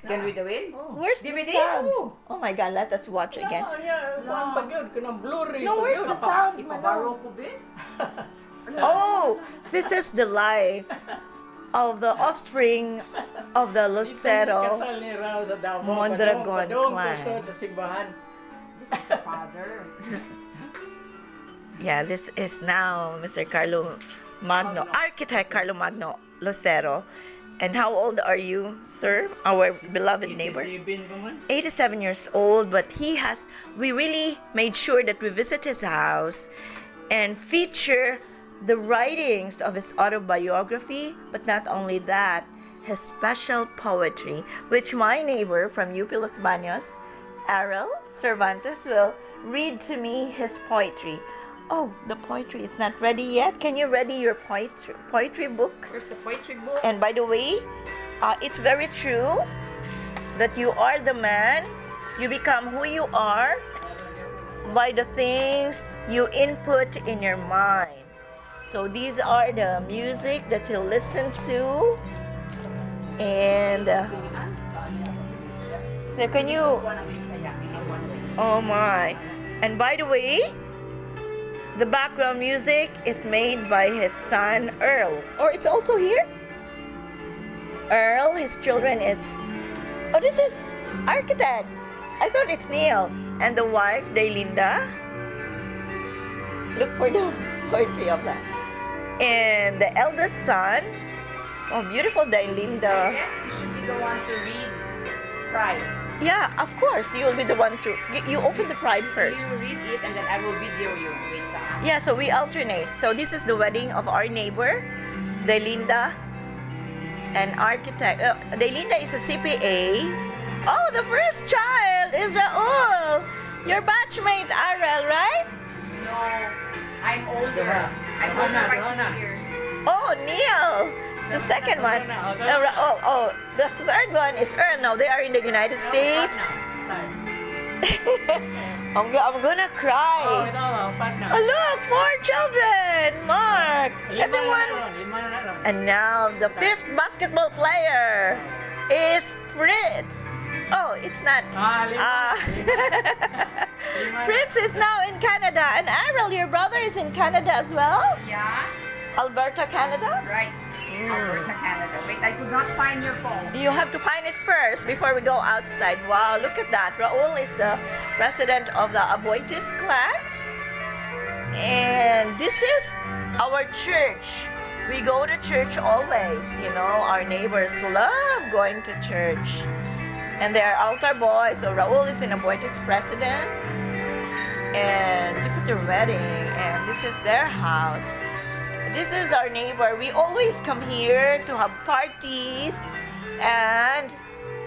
Can we do it? Where's the DVD? sound? Oh my God, let us watch again. No, where's the sound? Ipabaro ko ba? Oh, this is the life of the offspring of the Lucero Mondragon clan. This is the father. This is now Mr. Carlo Magno, architect Carlo Magno Lucero. And how old are you, sir? Our beloved neighbor. 87 years old, but we really made sure that we visit his house and feature the writings of his autobiography, but not only that, his special poetry, which my neighbor from UP Los Baños, Arel Cervantes, will read to me his poetry. Oh, the poetry is not ready yet. Can you ready your poetry book? Where's the poetry book? And by the way, it's very true that you are the man. You become who you are by the things you input in your mind. So these are the music that you listen to. And so can you... Oh my. And by the way, the background music is made by his son, Earl. Or it's also here? Earl, his children is... Oh, this is architect. I thought it's Neil. And the wife, Daylinda. Look for the poetry of that. And the eldest son, oh, beautiful Daylinda. Yes, you should be the one to read Pride. Yeah, of course. You will be the one to... You open the pride first. You read it and then I will video you. Wait, saan? Yeah, so we alternate. So this is the wedding of our neighbor, Daylinda, an architect. Daylinda is a CPA. Oh, the first child is Raul. Your batchmate, Arel, right? No, I'm older. I'm older by 2 years. Oh, Neil. The second one. Raul. The third one is Earl. Now they are in the United States. I'm gonna cry. Oh, look, 4 children. Mark, everyone. And now the 5th basketball player is Fritz. Oh, it's not. Fritz is now in Canada. And Arel, your brother is in Canada as well? Yeah. Alberta, Canada? Right. Alberta, Canada. Wait, I could not find your phone. You have to find it first before we go outside. Wow, look at that. Raul is the president of the Aboitis clan. And this is our church. We go to church always. You know, our neighbors love going to church. And they are altar boys. So Raul is in Aboitis president. And look at their wedding. And this is their house. This is our neighbor. We always come here to have parties and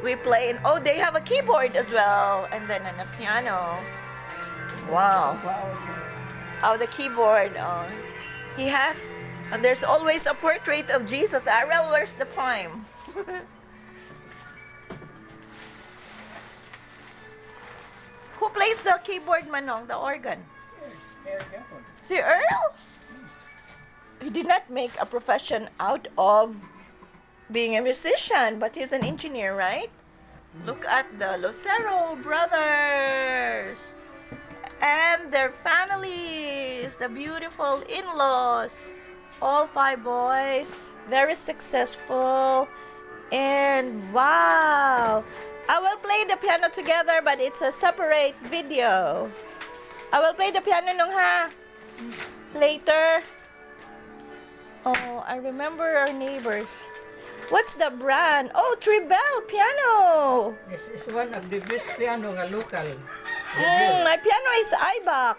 we play. And oh, they have a keyboard as well, and then a piano. Wow. Oh, the keyboard. Oh, he has. And there's always a portrait of Jesus. Arel, where's the poem? Who plays the keyboard, Manong? The organ? Si Earl? He did not make a profession out of being a musician, but he's an engineer, right? Look at the Lucero brothers and their families, the beautiful in-laws, all 5 boys, very successful, and wow! I will play the piano together, but it's a separate video. I will play the piano nung ha later. Oh, I remember our neighbors. What's the brand? Oh, Trebel piano. This is one of the best piano nga local. My piano is Ibach.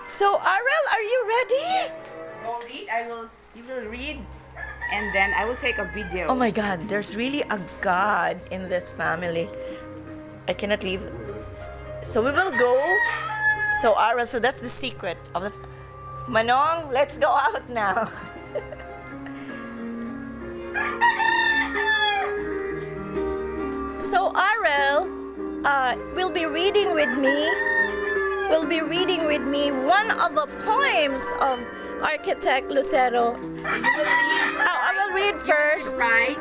So, Arel, are you ready? Go read. You will read. And then I will take a video. Oh my God, there's really a God in this family. I cannot leave. So we will go. So Arel, so that's the secret of the... Manong, let's go out now. So Arel will be reading with me. One of the poems of architect Lucero. You will read. I will read first. Pride.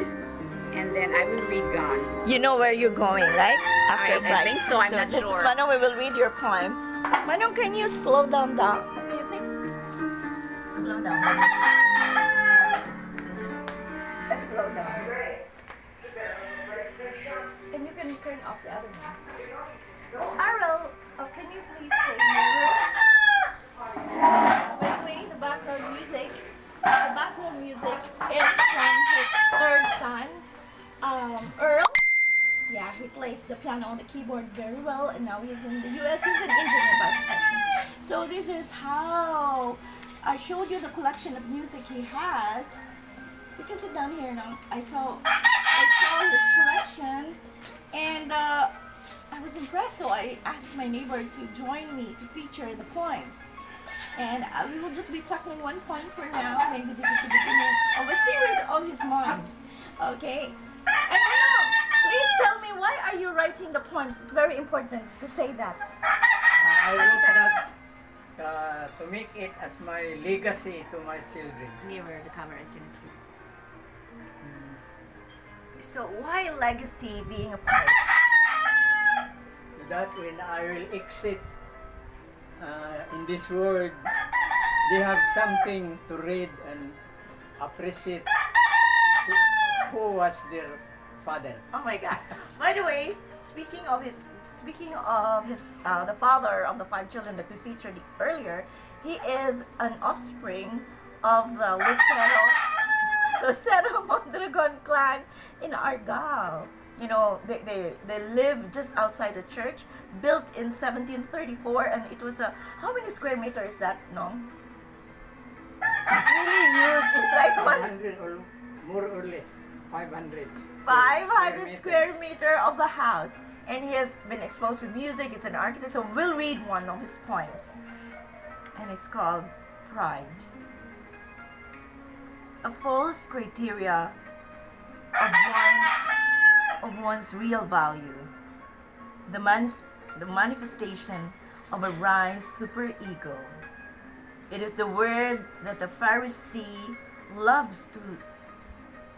and then I will read Gone. You know where you're going, right? After I Pride. think so, I'm not this sure. is Manong, we will read your poem. Manong, can you slow down the music? Slow down. Slow down. And you can turn off the other one. Arel, can you please stay in the room? By the way, the background music is from his third son, Earl. Yeah, he plays the piano on the keyboard very well, and now he's in the US. He's an engineer by profession. So this is how I showed you the collection of music he has. You can sit down here now. I saw his collection, and I was impressed. So I asked my neighbor to join me to feature the poems. And we will just be tackling one poem for now. Maybe this is the beginning of a series of his mind. Okay? And Manong, please tell me, why are you writing the poems? It's very important to say that. I wrote that to make it as my legacy to my children. Nearer the camera, can you? So why legacy being a poet? That when I will exit in this world, they have something to read and appreciate who was their father. Oh my God! By the way, speaking of his, the father of the 5 children that we featured earlier, he is an offspring of the Lucero Mondragon clan in Argao. You know, they live just outside the church, built in 1734, and it was how many square meters is that, no? It's really huge. It's like 500 or more or less, 500. 500 square meter of the house. And he has been exposed with music. It's an architect, so we'll read one of his poems. And it's called Pride. A false criteria of one's real value. The manifestation of a rise superego. It is the word that the Pharisee loves to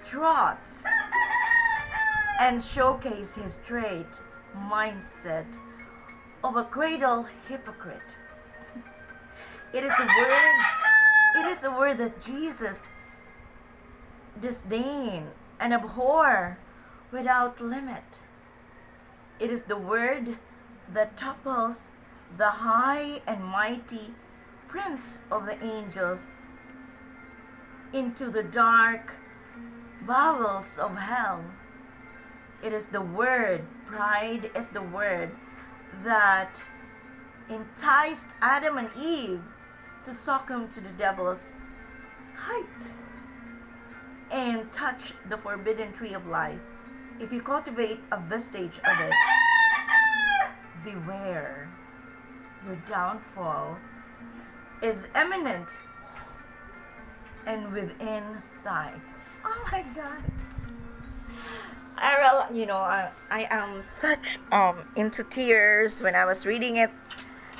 trot and showcase his trait mindset of a cradle hypocrite. It is the word that Jesus disdain and abhor without limit. It is the word that topples the high and mighty Prince of the angels into the dark bowels of hell. It is the word, pride is the word that enticed Adam and Eve to succumb to the devil's height and touch the forbidden tree of life. If you cultivate a vestige of it, beware, your downfall is imminent and within sight. Oh my God. Ariel, you know, I am such into tears when I was reading it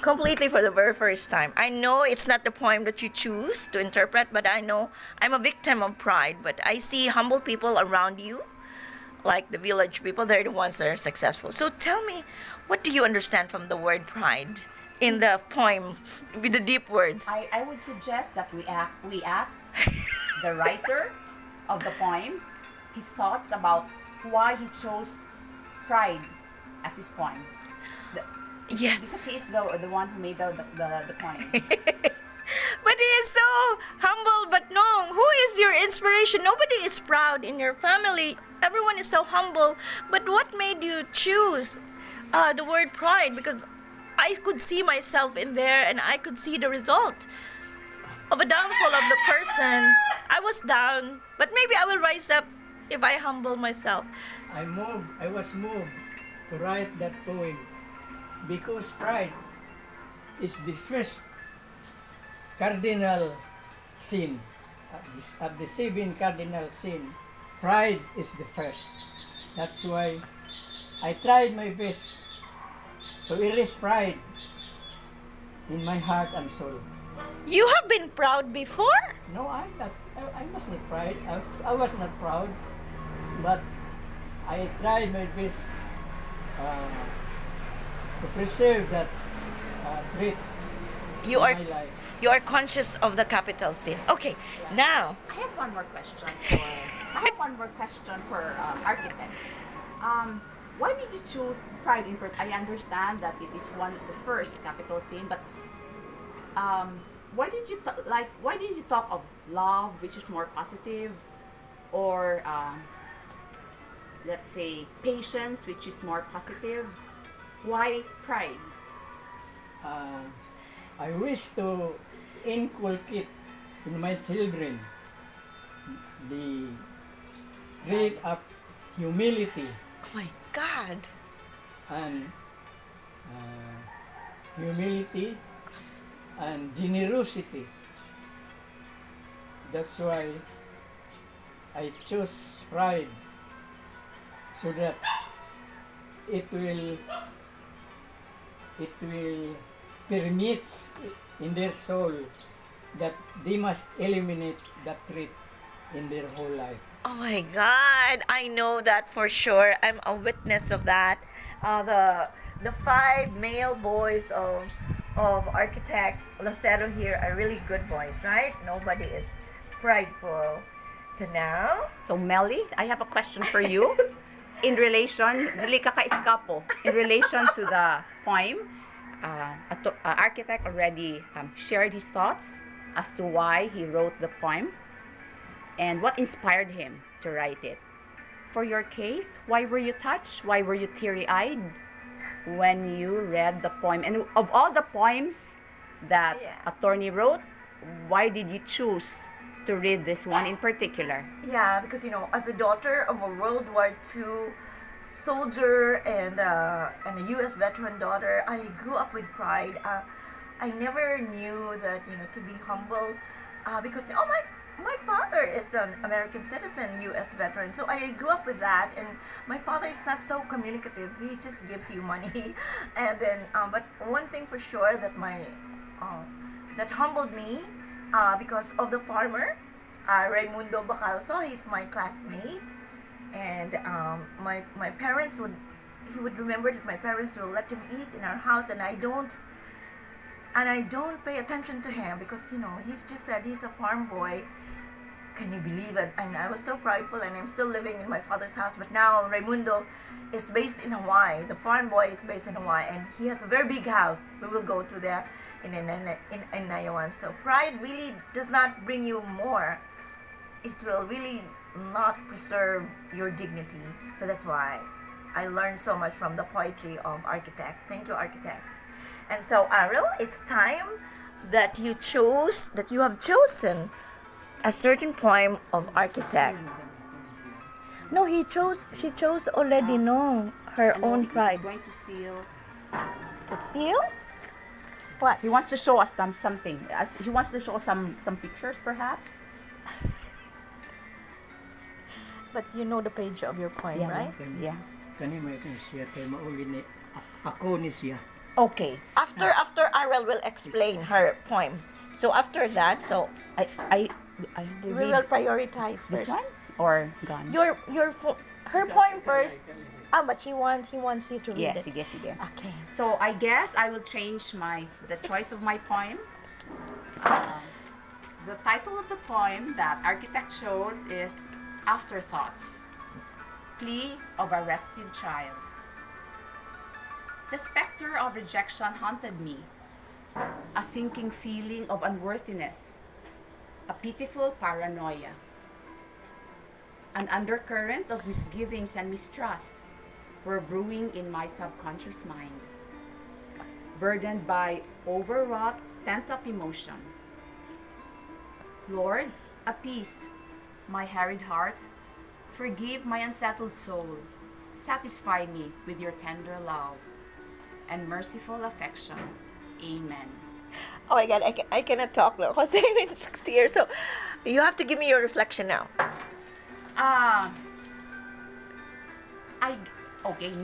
completely for the very first time. I know it's not the poem that you choose to interpret, but I know I'm a victim of pride. But I see humble people around you, like the village people, they're the ones that are successful. So tell me, what do you understand from the word pride in the poem with the deep words? I would suggest that we ask the writer of the poem his thoughts about why he chose pride as his poem. Because Yes. he is the one who made the poem. But he is so humble. But no, who is your inspiration? Nobody is proud in your family. Everyone is so humble. But what made you choose the word pride? Because I could see myself in there, and I could see the result of a downfall of the person. I was down, but maybe I will rise up if I humble myself. I was moved to write that poem because pride is the first cardinal sin. Of the 7 cardinal sin, pride is the first. That's why I tried my best to erase pride in my heart and soul. You have been proud before? No, I'm not. I was not proud. I was not proud. But I tried my best to preserve that trait You in are my life. you are conscious of the capital sin. Okay, now I have one more question for architect. Why did you choose pride in I understand that it is one of the first capital sin, but why did you why did you talk of love, which is more positive, or let's say patience, which is more positive? Why pride? Uh, I wish to inculcate in my children the trait of humility oh my God. and humility and generosity. That's why I chose pride, so that it will permits in their soul that they must eliminate that trait in their whole life. Oh my God, I know that for sure. I'm a witness of that. The five male boys of architect Lucero here are really good boys, right? Nobody is prideful. So now, So Melly, I have a question for you. In relation, dili ka ka-eskapo. In relation to the poem, architect already shared his thoughts as to why he wrote the poem and what inspired him to write it. For your case, why were you touched? Why were you teary-eyed when you read the poem? And of all the poems that Yeah. attorney wrote, why did you choose to read this one in particular? yeah, because as a daughter of a World War II soldier and a U.S. veteran daughter, I grew up with pride. I never knew that to be humble, because my father is an American citizen, U.S. veteran, so I grew up with that. And my father is not so communicative; he just gives you money, and then but one thing for sure that that humbled me, because of the farmer, Raimundo Bacalso. He's my classmate, and my parents he would remember that my parents will let him eat in our house, and I don't pay attention to him because he's just said he's a farm boy. Can you believe it? And I was so prideful, and I'm still living in my father's house. But now Raimundo is based in Hawaii. The farm boy is based in Hawaii, and he has a very big house. We will go to there in Nayawan. So pride really does not bring you more. It will really not preserve your dignity. So that's why I learned so much from the poetry of architect. Thank you, architect. And so, Ariel, it's time that you have chosen a certain poem of architect. No, she chose already, no, her own pride. He's going to seal. To seal? What? He wants to show us something. He wants to show us some pictures, perhaps. But you know the page of your poem, right? Yeah. Kani may siya kay mauli ni ako ni siya. Okay. After Ariel will explain her poem. So after that, I we read will prioritize this first. one or gone. Her poem first. But he wants you to read Yes, it. sige. Okay. So I guess I will change the choice of my poem. The title of the poem that architect chose is Afterthoughts, Plea of a Rested Child. The specter of rejection haunted me, a sinking feeling of unworthiness, a pitiful paranoia, an undercurrent of misgivings and mistrust were brewing in my subconscious mind, burdened by overwrought, pent-up emotion. Lord, appease my harried heart, forgive my unsettled soul, satisfy me with your tender love and merciful affection. Amen. Oh my God, I cannot talk now because I'm in tears. So you have to give me your reflection now.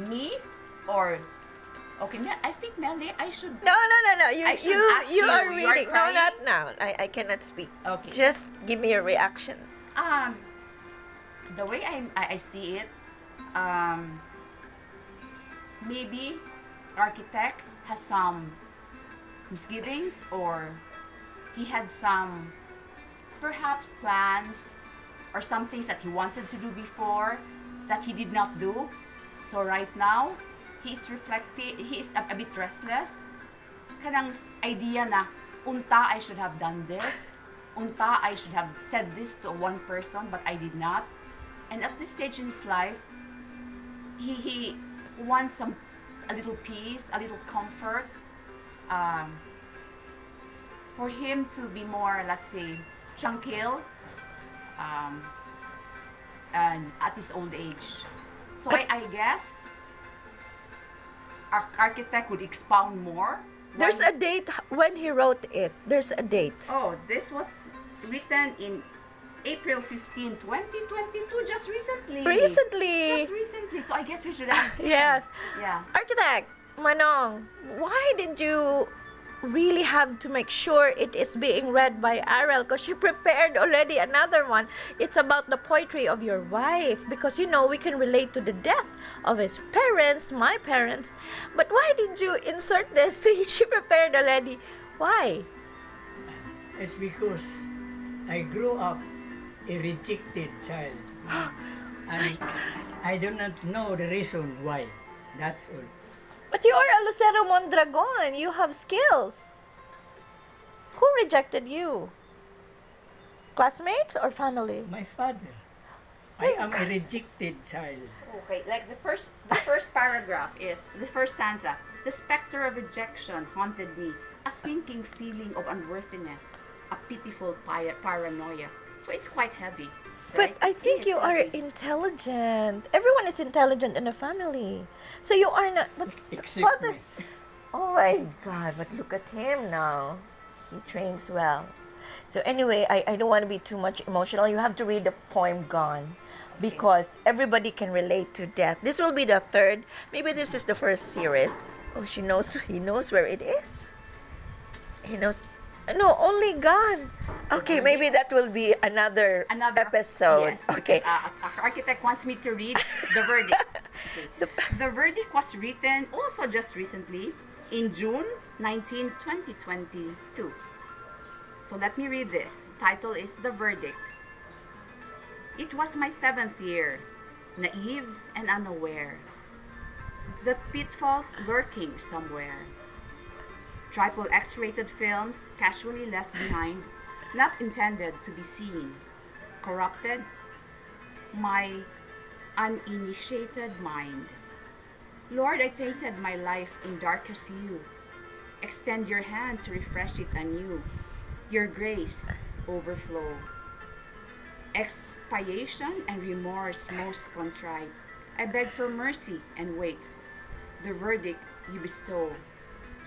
Me or okay, I think Melly, I should. No. I should ask You you, are you are reading. No, crying? not now. I cannot speak. Okay. Just give me your reaction. The way I see it, um, maybe architect has some misgivings, or he had some perhaps plans or some things that he wanted to do before that he did not do. So right now, he's reflecting, he is a bit restless. Kanang idea na, unta I should have done this. Unta I should have said this to one person, but I did not. And at this stage in his life, he wants a little peace, a little comfort, for him to be more, let's say, tranquil, and at his old age. So I guess our architect would expound more. There's a date when he wrote it. There's a date. Oh, this was written in April 15, 2022, just recently. Just recently. So I guess we should ask him. Yes. Yeah. Architect Manong, why did you really have to make sure it is being read by Arel? Because she prepared already another one. It's about the poetry of your wife, because we can relate to the death of his parents, my parents. But why did you insert this? See, she prepared already. Why? It's because I grew up a rejected child. And I do not know the reason why. That's all. But you are a Lucero Mondragon. You have skills. Who rejected you? Classmates or family? My father. I am a rejected child. Okay, like the first paragraph is the first stanza. The specter of rejection haunted me, a sinking feeling of unworthiness, a pitiful paranoia. So it's quite heavy. But right? I It think is you are heavy. intelligent. Everyone is intelligent in the family. So you are not. But Except father. me. Oh my God! But look at him now. He trains well. So anyway, I don't want to be too much emotional. You have to read the poem Gone, because everybody can relate to death. This will be the third. Maybe this is the first series. Oh, she knows. He knows where it is. He knows. No, only Gone. Okay, maybe that will be another episode. Yes, Okay. because our architect wants me to read the verdict. Okay. The verdict was written also just recently in June 19, 2022. So let me read this. Title is The Verdict. It was my 7th year, naive and unaware. The pitfalls lurking somewhere. Triple X-rated films casually left behind, not intended to be seen. Corrupted my uninitiated mind. Lord, I tainted my life in darkest hue. Extend your hand to refresh it anew. Your grace overflow. Expiation and remorse most contrite. I beg for mercy and wait. The verdict you bestow.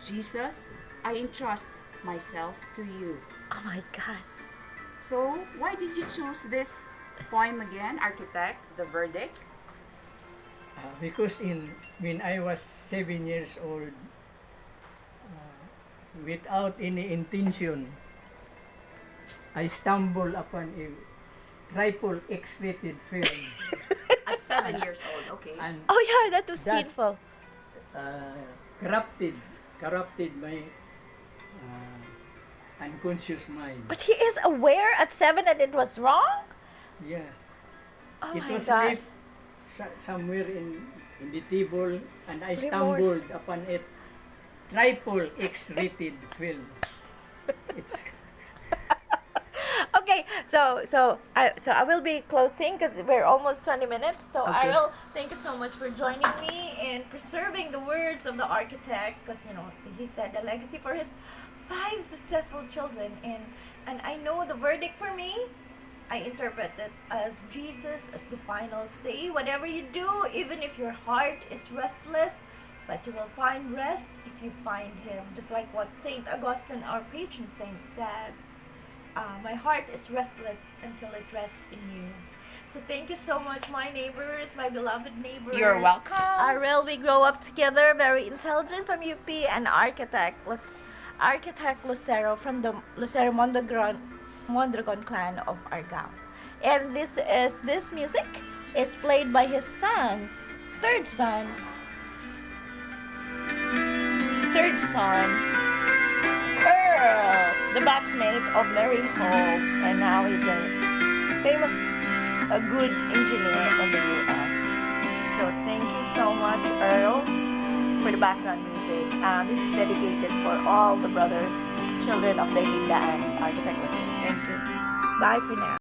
Jesus, I entrust myself to you. Oh my God. So, why did you choose this poem again, Architect? The verdict? Because when I was 7 years old, without any intention, I stumbled upon a triple X-rated film. At 7 years old, okay. And Oh yeah, that was That- sinful. corrupted my unconscious mind. But he is aware at 7 that it was wrong? Yes. Oh It my was God. left somewhere in the table, and I Remorse. stumbled upon it. Triple X-rated film. It's Okay, so I will be closing because we're almost 20 minutes. So I Okay. will thank you so much for joining me in preserving the words of the architect, because he said a legacy for his 5 successful children, and I know the verdict for me. I interpret it as Jesus as the final say. Whatever you do, even if your heart is restless, but you will find rest if you find Him. Just like what Saint Augustine, our patron saint, says. My heart is restless until it rests in you. So thank you so much, my neighbors, my beloved neighbors. You're welcome. Arel, we grow up together, very intelligent from UP, and architect Lucero from the Lucero Mondragon clan of Argao. And this music is played by his son, third son, Earl, the batchmate of Mary Hall, and now he's a famous, a good engineer in the U.S. So thank you so much, Earl, for the background music. This is dedicated for all the brothers, children of Dailinda and Architect Lucero. Thank you. Bye for now.